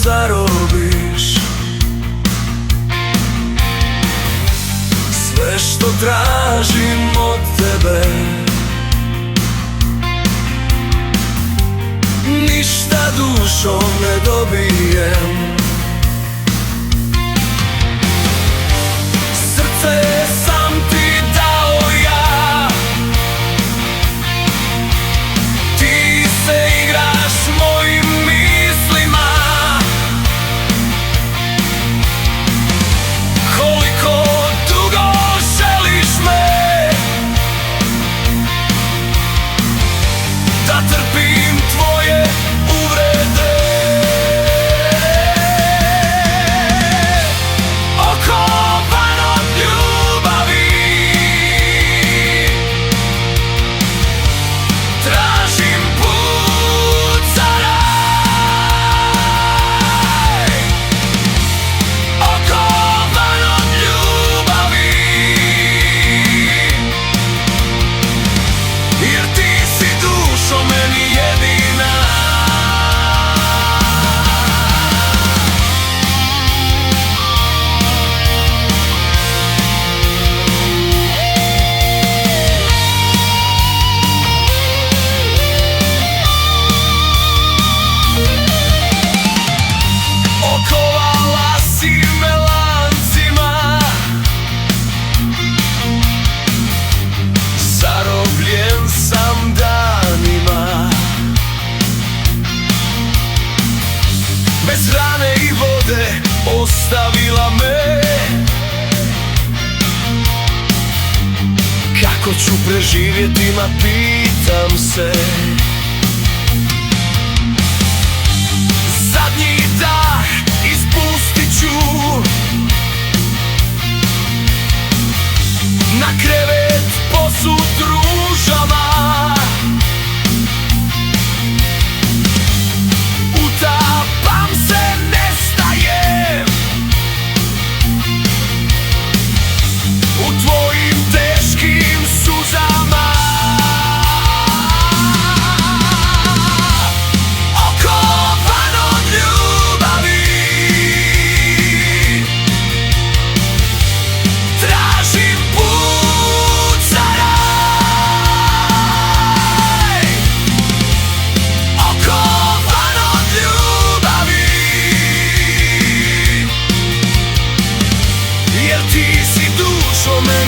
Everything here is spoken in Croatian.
zarobiš. Sve što tražim od tebe, ništa dušom ne dobijem. Srce sam ti dao ja, ti se igraš mojim mislima. Koliko dugo želiš me, da trpim tvoje uvrede. Okovan od ljubavi, tražim put za raj. Okovan od ljubavi, jer ti si dušo meni jedina. Okovala si me lancima, zarobljen sam danima. Bez hrane i vode ostavila me, kako ću preživjeti, ma pitam se. Zadnji dah ispustit ću, na krevet posut ružama. Utapam se, nestajem u tvojim teškim suzama. Okovan od ljubavi, tražim put za raj. Okovan od ljubavi, jer ti si dušo meni